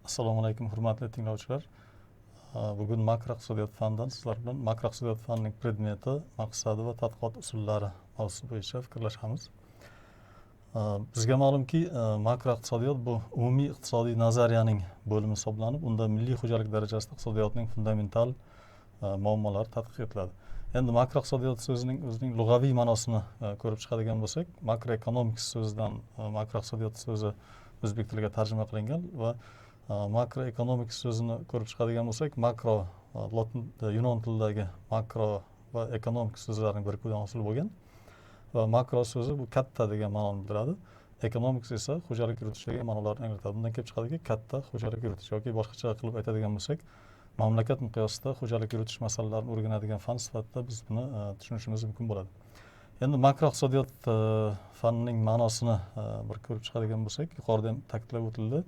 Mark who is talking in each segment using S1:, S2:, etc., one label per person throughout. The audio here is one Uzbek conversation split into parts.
S1: Assalomu alaykum, hurmatli tinglovchilar. Bugun makroiqtisodiyot fanidan sizlar bilan makroiqtisodiyot fanining predmeti, maqsadi va tadqiqot usullari mavzusi bo'yicha fikrlashamiz. Bizga ma'lumki, makroiqtisodiyot bu umumiy iqtisodiy nazariyaning bo'limi hisoblanib, unda milliy xo'jalik darajasida iqtisodiyotning fundamental muammolari tadqiq etiladi. Endi makroiqtisodiyot so'zining o'zining lug'aviy ma'nosini ko'rib chiqadigan bo'lsak, macroeconomics so'zidan makroiqtisodiyot so'zi o'zbek tiliga tarjima qilingan va makroeconomics so'zini ko'rib chiqadigan bo'lsak, makro yunon tilidagi makro va economics so'zlarining birikuvidan hosil bo'lgan va makro so'zi bu katta degan ma'noni bildiradi. Economics esa xo'jalik yuritish degan ma'nolarni anglatadi. Bundan kelib chiqadiki, katta xo'jalik yuritish yoki boshqacha qilib aytadigan bo'lsak, mamlakat miqyosida xo'jalik yuritish masalalarini o'rganadigan fan sifatida biz buni tushunishimiz mumkin bo'ladi. Endi makroiqtisodiyot fanining ma'nosini bir ko'rib chiqadigan bo'lsak, yuqorida ham ta'kidlab o'tildi.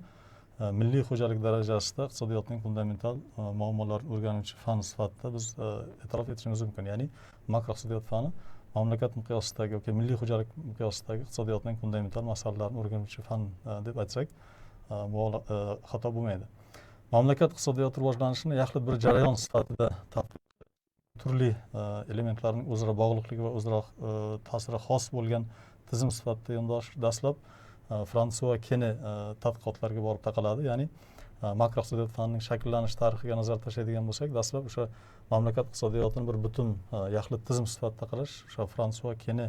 S1: Milliy xo'jalik darajasida iqtisodiyotning fundamental muammolarini o'rganuvchi fan sifatida biz e'tirof etishimiz mumkin. Ya'ni makroiqtisodiyot fani mamlakat miqyosidagi yoki milliy xo'jalik miqyosidagi iqtisodiyotning fundamental masalalarini o'rganuvchi fan deb aytsak xato bo'lmaydi. Mamlakat iqtisodiyoti rivojlanishini yaxlit bir jarayon sifatida turli elementlarning o'zaro bog'liqligi va o'zaro ta'siri xos bo'lgan tizim sifatida yondosh dastlab Fransuva Kene tadqiqotlariga borib taqaladi. Ya'ni makroiqtisodiyot fanining shakllanish tarixiga nazar tashlaydigan bo'lsak, dastlab o'sha mamlakat iqtisodiyotini bir butun yaxlit tizim sifatida qarash o'sha Fransuva Kene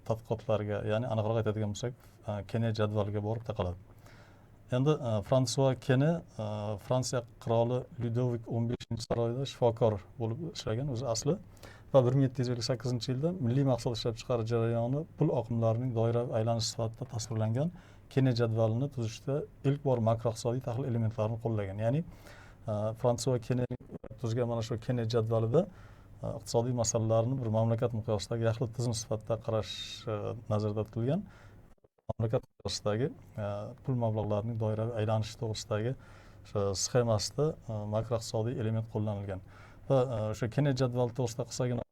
S1: tadqiqotlariga, ya'ni aniqroq aytadigan bo'lsak, Kene jadvaliga borib taqaladi. Endi Fransuva Kene Fransiya qiroli Ludovik 15-saroyida shifokor bo'lib ishlagan o'zi asli va 1758-yilda milliy mahsulot ishlab chiqarish jarayoni pul oqimlarining doiraviy aylanish sifatida tasvirlangan Kene jadvalini tuzishda ilk bor makroiqtisodiy tahlil elementlarini qo'llagan. Ya'ni Fransuva Kene tuzgan mana shu Kene jadvalida iqtisodiy masalalarni bir mamlakat miqyosidagi yaxlit tizim sifatida qarash nazarda tutilgan. Mamlakat miqyosidagi pul mablag'larining doiraviy aylanishi to'g'risidagi sxemasida makroiqtisodiy element qo'llanilgan. Va o'sha Kene jadvali to'g'risida qisqagina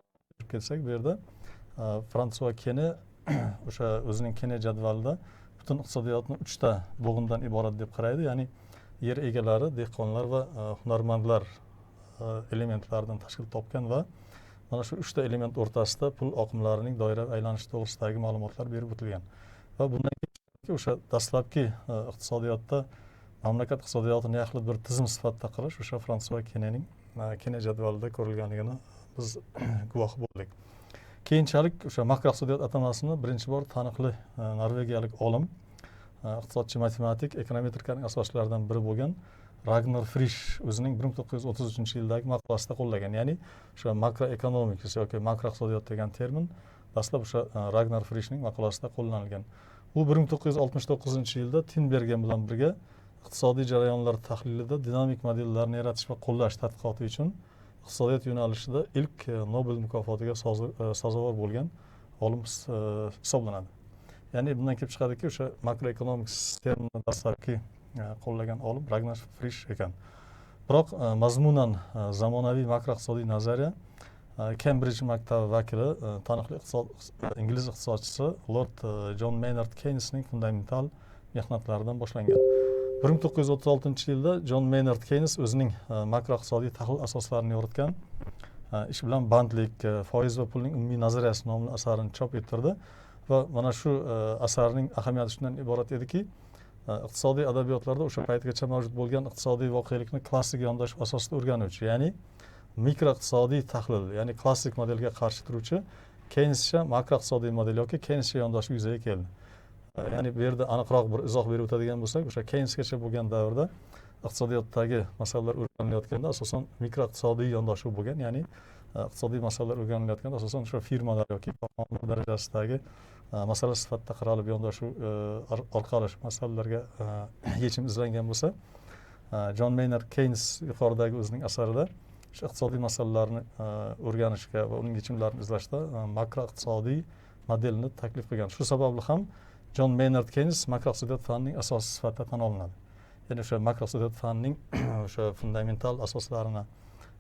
S1: kelsak, bu yerda Fransuva Kene o'sha o'zining Kene jadvalida butun iqtisodiyotni 3 ta bo'g'indan iborat deb qaraydi. Ya'ni yer egalari, dehqonlar va hunarmandlar elementlaridan tashkil topgan va mana shu 3 ta element o'rtasida pul oqimlarining doiraviy aylanishi to'g'risidagi ma'lumotlar berib o'tilgan. Va bundan keyin o'sha dastlabki iqtisodiyotda mamlakat iqtisodiyotini yaxlit bir tizim sifatida qarash o'sha Fransuva Kenening Kene jadvalida ko'rilganligini biz guvohi bo'ldik. Keyinchalik o'sha makroiqtisodiyot atamasini birinchi bor taniqli norvegiyalik olim, iqtisodchi, matematik, ekonometrikaning asoschilaridan biri bo'lgan Ragnar Frisch o'zining 1933-yildagi maqolasida qo'llagan. Ya'ni o'sha makroeconomics yoki makroiqtisodiyot degan termin dastlab o'sha Ragnar Frischning maqolasida qo'llanilgan. U 1969-yilda Tinbergen bilan birga iqtisodiy jarayonlar tahlilida dinamik modellarni yaratish va qo'llash tadqiqoti uchun iqtisodiyot yo'nalishida ilk Nobel mukofotiga sazovor bo'lgan olim hisoblanadi. Ya'ni bundan kelib chiqadiki, o'sha makroeconomics terminini dastlabki qo'llagan olim Ragnar Frisch ekan. Biroq mazmunan zamonaviy makroiqtisodiy nazariya Cambridge maktabi vakili, taniqli ingliz iqtisodchisi Lord John Maynard Keynesning fundamental mehnatlaridan boshlangan. 1936-yilda John Maynard Keynes o'zining makroiqtisodiy tahlil asoslarini yoritgan ish bilan bandlik, foiz va pulning umumiy nazariyasi nomli asarini chop ettirdi va mana shu asarning ahamiyati shundan iborat ediki, iqtisodiy adabiyotlarda o'sha paytgacha mavjud bo'lgan iqtisodiy voqelikni klassik yondashuv asosida o'rganuvchi, ya'ni mikroiqtisodiy tahlil, ya'ni klassik modelga qarshi turuvchi Keynescha makroiqtisodiy model yoki Keynescha yondashuv yuzaga keldi. Ya'ni bu yerda aniqroq bir izoh berib o'tadigan bo'lsak, o'sha Keynesgacha bo'lgan davrda iqtisodiyotdagi masalalar o'rganilayotganda asosan mikroiqtisodiy yondashuv bo'lgan, ya'ni iqtisodiy masalalar o'rganilayotganda asosan o'sha firmalar yoki korxonalar darajasidagi masala sifatida qaralib yondashuv orqali masalalarga yechim izlangan bo'lsa, John Maynard Keynes yuqoridagi o'zining asarida shu iqtisodiy masalalarni o'rganishga va uning yechimlarini izlashda makroiqtisodiy modelni taklif qilgan. Shu sababli ham John Maynard Keynes makroiqtisodiyot fanining asosi sifatida tan olinadi. Ya'ni o'sha makroiqtisodiyot fanining o'sha fundamental asoslarini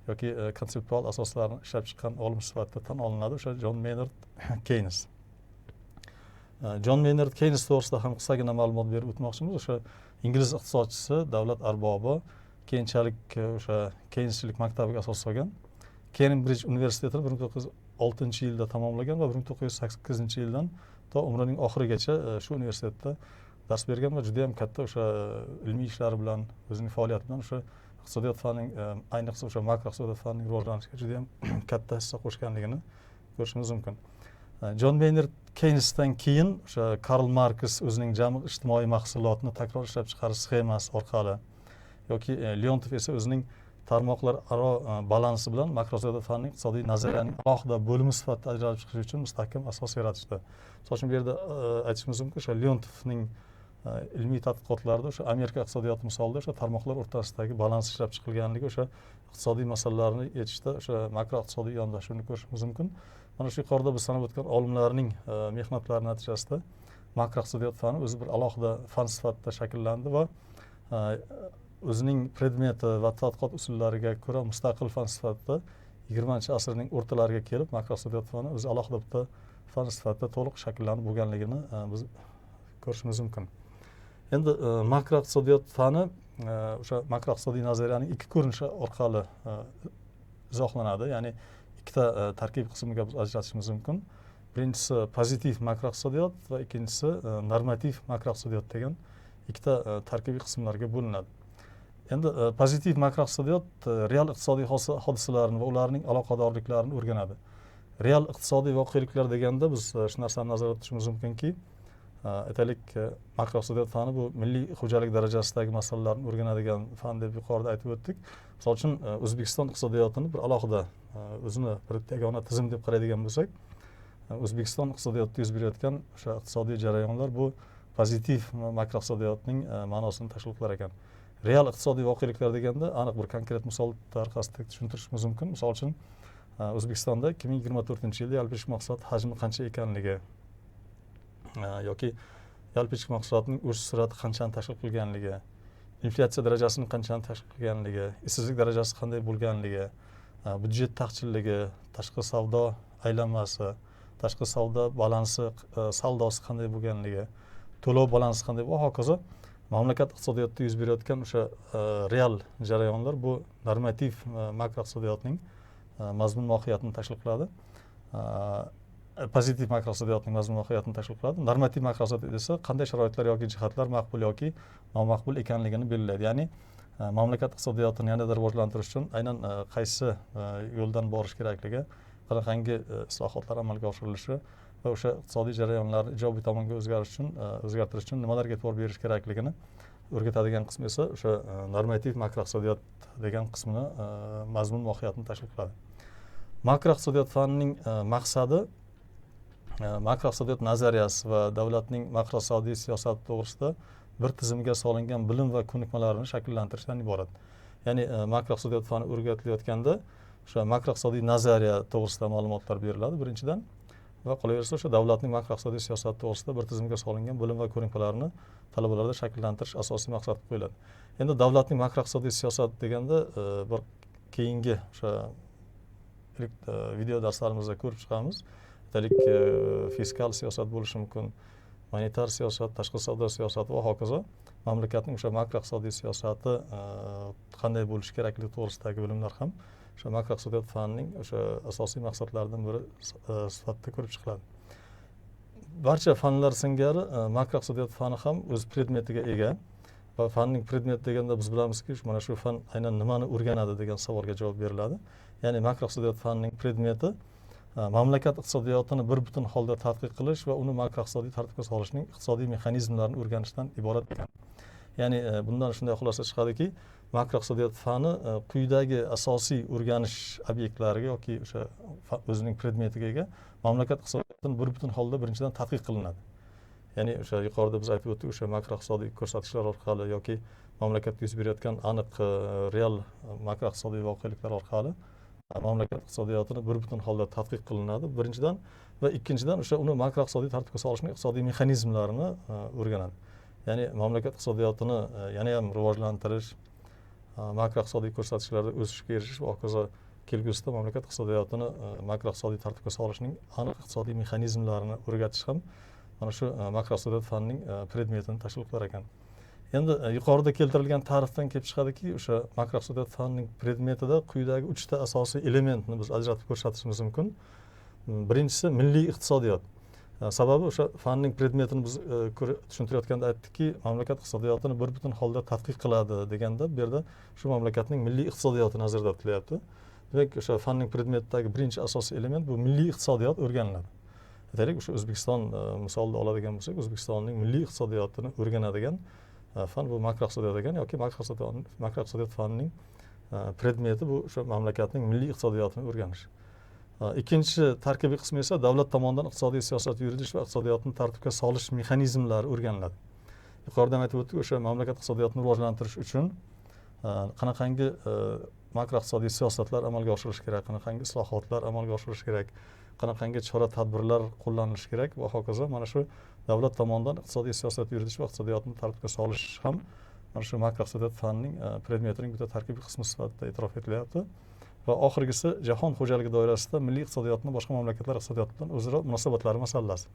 S1: yoki konseptual asoslarini ishlab chiqqan olim sifatida tan olinadi o'sha John Maynard Keynes. Jon Maynard Keynes to'g'risida ham qisqagina ma'lumot berib o'tmoqchimiz. O'sha ingliz iqtisodchisi, davlat arbobi, keyinchalik o'sha Keyneschilik maktabiga asos solgan. Cambridge universitetini 1906-yilda tamomlagan va 1908-yildan to umrining oxirigacha shu universitetda dars bergan va juda ham katta o'sha ilmiy ishlari bilan, o'zining faoliyati bilan o'sha iqtisodiyot fanining, ayniqsa o'sha makro iqtisodiyot fanining rivojlanishiga juda ham katta hissa qo'shganligini ko'rishimiz mumkin. Jon Maynard Keynesdan keyin o'sha Karl Marx o'zining jami ijtimoiy mahsulotni takror ishlab chiqarish sxemasi orqali yoki Leontov esa o'zining tarmoqlar aro balansi bilan makro iqtisodiyot fanining iqtisodiy nazariyaning alohida bo'limi sifatida ajralib chiqishi uchun mustahkam asos yaratishdi. Misol uchun bu yerda aytishimiz mumkin, o'sha Leontovning ilmiy tadqiqotlarida o'sha Amerika iqtisodiyoti misolida o'sha tarmoqlar o'rtasidagi balans ishlab chiqilganligi o'sha iqtisodiy masalalarni yechishda o'sha makro iqtisodiy yondashuvni ko'rishimiz mumkin. Mana shu yuqorida biz sanab o'tgan olimlarning mehnatlari natijasida makro iqtisodiyot fani o'zi bir alohida fan sifatida shakllandi va o'zining predmeti va tadqiqot usullariga ko'ra mustaqil fan sifatida 20-asrning o'rtalariga kelib makro iqtisodiyot fani o'zi alohida bitta fan sifatida to'liq shakllanib bo'lganligini biz ko'rishimiz mumkin. Endi makro iqtisodiyot fani o'sha makro iqtisodiy nazariyaning ikki ko'rinishi orqali izohlanadi. Ya'ni ikkita tarkib qismiga biz ajratishimiz mumkin. Birinchisi pozitiv makro iqtisodiyot va ikkinchisi normativ makro iqtisodiyot degan ikkita tarkibiy qismlarga bo'linadi. Endi pozitiv makro iqtisodiyot real iqtisodiy hodisalarni va ularning aloqadorliklarini o'rganadi. Real iqtisodiy voqeliklar deganda biz shu narsani nazarda tutishimiz mumkinki, aytaylik makro iqtisodiyot fani bu milliy xo'jalik darajasidagi masalalarni o'rganadigan fan deb yuqorida aytib o'tdik. Misol uchun O'zbekiston iqtisodiyotini bir alohida o'zini bir yagona tizim deb qaraydigan bo'lsak, O'zbekiston iqtisodiyotida yuz berayotgan o'sha iqtisodiy jarayonlar bu pozitiv makro iqtisodiyotning ma'nosini tashkil qilar ekan. Real iqtisodiy voqeliklar deganda aniq bir konkret misol tariqasida tushuntirishimiz mumkin. Misol uchun O'zbekistonda 2024-yilda yalpi ichki mahsulot hajmi qancha ekanligi yoki yalpi ichki mahsulotning o'sish sur'ati qanchani tashkil qilganligi, inflyatsiya darajasini qanchani tashkil qilganligi, ishsizlik darajasi qanday bo'lganligi, byudjet taqchilligi, tashqi savdo aylanmasi, tashqi savdo balansi, saldosi qanday bo'lganligi, to'lov balansi qanday va hokazo mamlakat iqtisodiyotida yuz berayotgan o'sha real jarayonlar bu normativ makro iqtisodiyotning mazmun mohiyatini tashkil qiladi. Pozitiv makro iqtisodiyotning mazmun mohiyatini tashkil qiladi. Normativ makro iqtisodiyot esa qanday sharoitlar yoki jihatlar maqbul yoki nomaqbul ekanligini belgilaydi. Ya'ni mamlakat iqtisodiyotini yanada rivojlantirish uchun aynan qaysi yo'ldan borish kerakligi, qanaqangi islohotlar amalga oshirilishi va o'sha iqtisodiy jarayonlarni ijobiy tomonga o'zgartirish uchun nimalarga e'tibor berish kerakligini o'rgatadigan qismi esa o'sha normativ makro iqtisodiyot degan qismini mazmun mohiyatini tashkil qiladi. Makro iqtisodiyot fanining maqsadi makro iqtisodiyot nazariyasi va davlatning makro iqtisodiy siyosati to'g'risida bir tizimga solingan bilim va ko'nikmalarni shakllantirishdan iborat. Ya'ni makro iqtisodiyot fani o'rgatilayotganda o'sha makro iqtisodiy nazariya to'g'risida ma'lumotlar beriladi birinchidan va qolaversa o'sha davlatning makro iqtisodiy siyosati to'g'risida bir tizimga solingan bilim va ko'nikmalarni talabalarda shakllantirish asosiy maqsad qilib qo'yiladi. Endi davlatning makro iqtisodiy siyosati deganda bir keyingi o'sha video darslarimizda ko'rib chiqamiz. Aytaylik fiskal siyosat bo'lishi mumkin, monetar siyosat, tashqi savdo siyosati va hokazo mamlakatning o'sha makro iqtisodiy siyosati qanday bo'lishi kerakligi to'g'risidagi bilimlar ham o'sha makro iqtisodiyot fanining o'sha asosiy maqsadlaridan biri sifatida ko'rib chiqiladi. Barcha fanlar singari makro iqtisodiyot fani ham o'z predmetiga ega va fanning predmeti deganda biz bilamizki, mana shu fan aynan nimani o'rganadi degan savolga javob beriladi. Ya'ni makro iqtisodiyot fanining predmeti mamlakat iqtisodiyotini bir butun holda tadqiq qilish va uni makro iqtisodiy tartibga solishning iqtisodiy mexanizmlarini o'rganishdan iborat ekan. Ya'ni bundan shunday xulosa chiqadiki, makro iqtisodiyot fani quyidagi asosiy o'rganish obyektlariga yoki o'sha o'zining predmetiga ega mamlakat iqtisodiyotini bir butun holda birinchidan tadqiq qilinadi. Ya'ni o'sha yuqorida biz aytib o'tdik, o'sha makro iqtisodiy ko'rsatkichlar orqali yoki mamlakatda yuz berayotgan aniq real makro iqtisodiy voqeliklar orqali mamlakat iqtisodiyotini bir butun holda tadqiq qilinadi birinchidan va ikkinchidan o'sha uni makro iqtisodiy tartibga solishning iqtisodiy mexanizmlarini o'rganadi. Ya'ni mamlakat iqtisodiyotini yana ham rivojlantirish, makro iqtisodiy ko'rsatkichlarda o'sishga erishish va hokazo kelgusida mamlakat iqtisodiyotini makro iqtisodiy tartibga solishning aniq iqtisodiy mexanizmlarini o'rgatish ham mana shu makroiqtisodiyot fanining predmetini tashkil qilar ekan. Endi yuqorida keltirilgan ta'rifdan kelib chiqadiki, o'sha makroiqtisodiyot fanining predmetida quyidagi 3 ta asosiy elementni biz ajratib ko'rsatishimiz mumkin. Birinchisi milliy iqtisodiyot. Sababi o'sha fanning predmetini biz tushuntirayotganda aytdikki, mamlakat iqtisodiyotini bir butun holda tadqiq qiladi deganda, bu yerda shu mamlakatning milliy iqtisodiyoti nazarda tutilyapti. Demak, o'sha fanning predmetidagi birinchi asosiy element bu milliy iqtisodiyot o'rganiladi. Aytaylik, o'sha O'zbekiston misolida oladigan bo'lsak, O'zbekistonning milliy iqtisodiyotini o'rganadigan fan bu makroiqtisodiyot ekan yoki makroiqtisodiyot fanining predmeti bu o'sha mamlakatning milliy iqtisodiyotini o'rganish. Ikkinchi tarkibiy qismi esa davlat tomonidan iqtisodiy siyosat yuritish va iqtisodiyotni tartibga solish mexanizmlari o'rganiladi. Yuqorida aytib o'tdik, o'sha mamlakat iqtisodiyotini rivojlantirish uchun qanaqangi makroiqtisodiy siyosatlar amalga oshirish kerak, qanaqangi islohotlar amalga oshirish kerak, qanaqangi chora-tadbirlar qo'llanilishi kerak va hokazo. Mana shu davlat tomonidan iqtisodiy siyosat yuritish va iqtisodiyotni tartibga solish ham mana shu makroiqtisodiyot fanining predmetining bitta tarkibiy qismi sifatida e'tirof etilyapti. Va oxirgisi jahon xo'jaligi doirasida milliy iqtisodiyotni boshqa mamlakatlar iqtisodiyoti bilan o'zaro munosabatlari masalasi.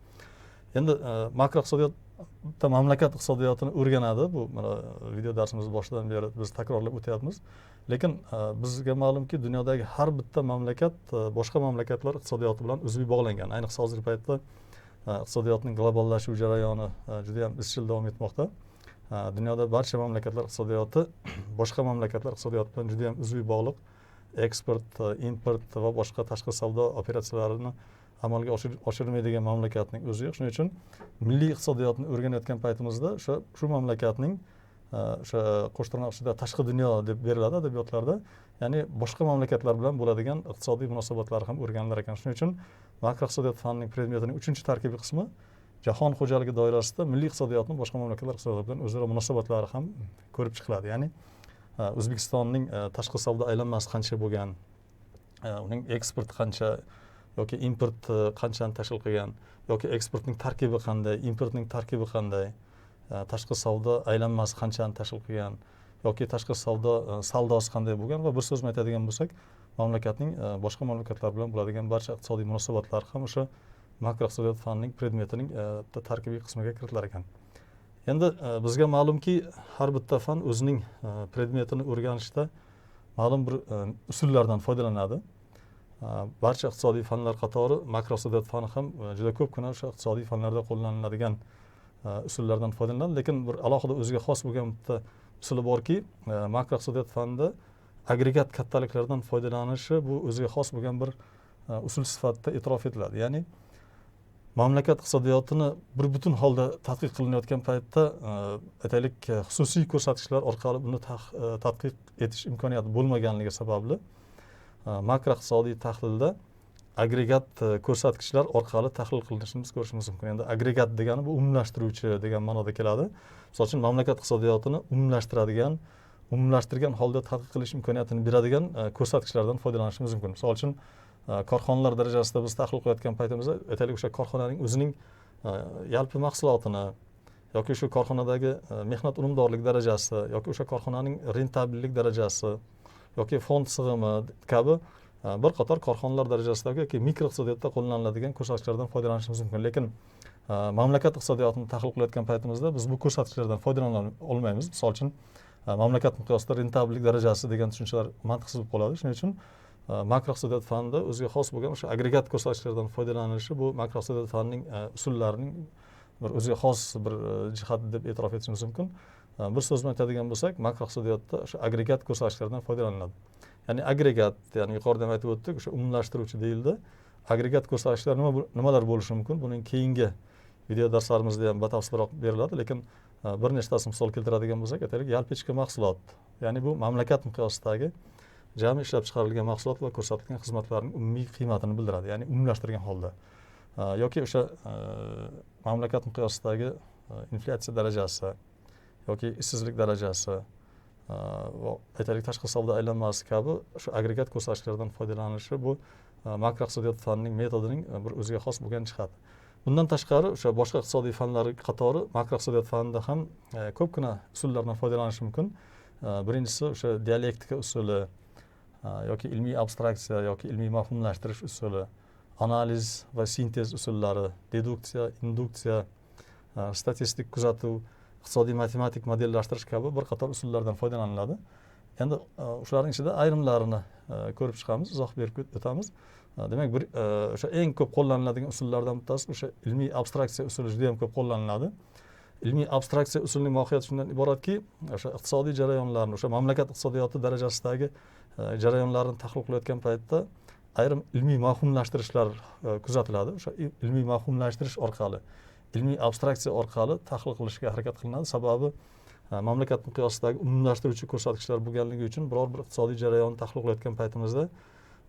S1: Endi makroiqtisodiyotda mamlakat iqtisodiyotini o'rganadi. Bu mana video darsimiz boshidan beri biz takrorlab o'tyapmiz. Lekin bizga ma'lumki, dunyodagi har bitta mamlakat boshqa mamlakatlar iqtisodiyoti bilan uzviy bog'langan. Ayniqsa hozirgi paytda iqtisodiyotning globallashuv jarayoni juda ham izchil davom etmoqda. Dunyoda barcha mamlakatlar iqtisodiyoti boshqa mamlakatlar iqtisodiyoti bilan juda ham uzviy bog'liq. Eksport, import va boshqa tashqi savdo operatsiyalarini amalga oshirmaydigan mamlakatning o'zi yo'q. Shuning uchun milliy iqtisodiyotni o'rganayotgan paytimizda shu mamlakatning o'sha qo'shtirnoq ichida tashqi dunyo deb beriladi adabiyotlarda, ya'ni boshqa mamlakatlar bilan bo'ladigan iqtisodiy munosabatlari ham o'rganilar ekan. Shuning uchun makroiqtisodiyot fanining predmetining 3-chi tarkibiy qismi jahon xo'jaligi doirasida milliy iqtisodiyotni boshqa mamlakatlar iqtisodiyoti bilan o'zaro munosabatlari ham ko'rib chiqiladi. Ya'ni O'zbekistonning tashqi savdo aylanmasi qancha bo'lgan, uning eksporti qancha yoki import qanchani tashkil qilgan, yoki eksportning tarkibi qanday, importning tarkibi qanday, tashqi savdo aylanmasi qanchani tashkil qilgan yoki tashqi savdo saldosi qanday bo'lgan va bir so'z bilan aytadigan bo'lsak, mamlakatning boshqa mamlakatlar bilan bo'ladigan barcha iqtisodiy munosabatlar ham o'sha makroiqtisodiyot fanining predmetining tarkibiy qismiga kiritilar ekan. Endi bizga ma'lumki, har bitta fan o'zining predmetini o'rganishda ma'lum bir usullardan foydalanadi. Barcha iqtisodiy fanlar qatori makroiqtisodiyot fani ham juda ko'pgina o'sha iqtisodiy fanlarda qo'llaniladigan usullardan foydalanadi, lekin bir alohida o'ziga xos bo'lgan bitta usuli borki, makroiqtisodiyot fanida agregat kattaliklardan foydalanishi bu o'ziga xos bo'lgan bir usul sifatida e'tirof etiladi. Ya'ni mamlakat iqtisodiyotini bir butun holda tadqiq qilinayotgan paytda aytaylik xususiy ko'rsatkichlar orqali buni tadqiq etish imkoniyati bo'lmaganligi sababli makroiqtisodiy tahlilda agregat ko'rsatkichlar orqali tahlil qilinishini biz ko'rishimiz mumkin. Endi agregat degani bu umumlashtiruvchi degan ma'noda keladi. Misol uchun mamlakat iqtisodiyotini umumlashtirgan holda tadqiq qilish imkoniyatini beradigan ko'rsatkichlardan foydalanishimiz mumkin. Misol uchun korxonalar darajasida biz tahlil qilayotgan paytimizda aytaylik o'sha korxonaning o'zining yalpi mahsulotini yoki shu korxonadagi mehnat unumdorlik darajasi yoki o'sha korxonaning rentabellik darajasi yoki fond sig'imi kabi bir qator korxonalar darajasidagi yoki mikro iqtisodiyotda qo'llaniladigan ko'rsatkichlardan foydalanishimiz mumkin. Lekin mamlakat iqtisodiyotini tahlil qilayotgan paytimizda biz bu ko'rsatkichlardan foydalana olmaymiz. Misol uchun mamlakat miqyosida rentabellik darajasi degan tushunchalar mantiqsiz bo'lib qoladi. Shuning uchun makroiqtisodiyot fanida o'ziga xos bo'lgan o'sha agregat ko'rsatkichlardan foydalanishi bu makroiqtisodiyot fanining usullarining bir o'ziga xos bir jihati deb e'tirof etishimiz mumkin. Bir so'z bilan aytadigan bo'lsak, makroiqtisodiyotda o'sha agregat ko'rsatkichlardan foydalaniladi. Ya'ni agregat, ya'ni yuqorida aytib o'tdik, o'sha umumlashtiruvchi deyildi. Agregat ko'rsatkichlar nimalar bo'lishi mumkin? Buning keyingi video darslarimizda ham batafsilroq beriladi, lekin bir nechtasini misol keltiradigan bo'lsak, aytaylik yalpi ichki mahsulot, ya'ni bu mamlakat miqyosidagi jami ishlab chiqarilgan mahsulot va ko'rsatilgan xizmatlarning umumiy qiymatini bildiradi, ya'ni umumlashtirgan holda. Yoki o'sha mamlakat miqyosidagi inflyatsiya darajasi yoki ishsizlik darajasi va aytaylik tashqi savdo aylanmasi kabi shu agregat ko'rsatkichlardan foydalanishi bu makroiqtisodiyot fanining metodining bir o'ziga xos bo'lgan jihati. Bundan tashqari o'sha boshqa iqtisodiy fanlar qatori makroiqtisodiyot fanida ham ko'pgina usullardan foydalanish mumkin. Birinchisi o'sha dialektika usuli yoki ilmiy abstraksiya yoki ilmiy mafhumlashtirish usuli, analiz va sintez usullari, deduksiya, induksiya statistik kuzatuv, iqtisodiy matematik modellashtirish kabi bir qator usullardan foydalaniladi. Endi shularning ichida ayrimlarini ko'rib chiqamiz, izoh berib o'tamiz. Demak, bir o'sha eng ko'p qo'llaniladigan usullardan bittasi o'sha ilmiy abstraksiya usuli juda ham ko'p qo'llaniladi. Ilmiy abstraksiya usulining mohiyati shundan iboratki, o'sha iqtisodiy jarayonlarni, o'sha mamlakat iqtisodiyoti darajasidagi jarayonlarni tahlil qilayotgan paytda ayrim ilmiy mafhumlashtirishlar kuzatiladi. O'sha ilmiy mafhumlashtirish orqali, ilmiy abstraksiya orqali tahlil qilishga harakat qilinadi. Sababi mamlakat miqyosidagi umumlashtiruvchi ko'rsatkichlar bo'lganligi uchun biror bir iqtisodiy jarayonni tahlil qilayotgan paytimizda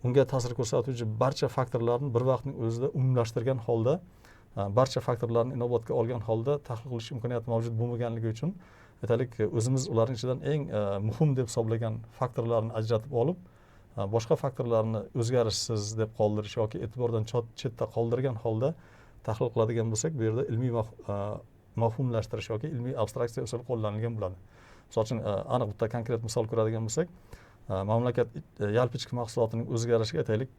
S1: unga ta'sir ko'rsatuvchi barcha faktorlarni bir vaqtning o'zida umumlashtirgan holda, barcha faktorlarni inobatga olgan holda tahlil qilish imkoniyati mavjud bo'lmaganligi uchun aytaylik, o'zimiz ularning ichidan eng muhim deb hisoblagan faktorlarni ajratib olib, boshqa faktorlarni o'zgarishsiz deb qoldirish yoki e'tibordan chetda qoldirgan holda tahlil qiladigan bo'lsak, bu yerda ilmiy mafhumlashtirish yoki ilmiy abstraksiya usuli qo'llanilgan bo'ladi. Misol uchun aniq bitta konkret misol ko'radigan bo'lsak, mamlakat yalpi ichki mahsulotining o'zgarishiga aytaylik,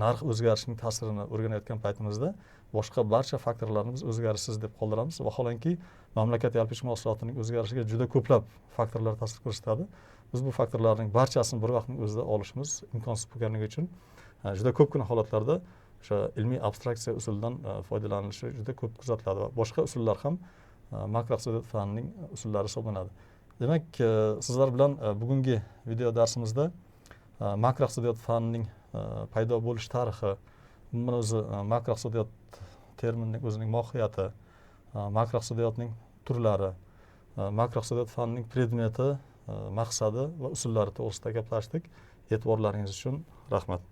S1: narx o'zgarishining ta'sirini o'rganayotgan paytimizda boshqa barcha faktorlarni biz o'zgarishsiz deb qoldiramiz. Vaholanki mamlakat yalpi ichki mahsulotining o'zgarishiga juda ko'plab faktorlar ta'sir ko'rsatadi. Biz bu faktorlarning barchasini bir vaqtning o'zida olishimiz imkonsiz bo'lganligi uchun juda ko'pgina holatlarda o'sha ilmiy abstraksiya usulidan foydalanilishi juda ko'p kuzatiladi va boshqa usullar ham makroiqtisodiyot fanining usullari hisoblanadi. Demak, sizlar bilan bugungi video darsimizda makroiqtisodiyot fanining paydo bo'lish tarixi, umuman o'zi makroiqtisodiyot terminining o'zining mohiyati, makroiqtisodiyotning turlari, makroiqtisodiyot fanining predmeti, maqsadi va usullari to'g'risida gaplashdik. E'tiborlaringiz uchun rahmat.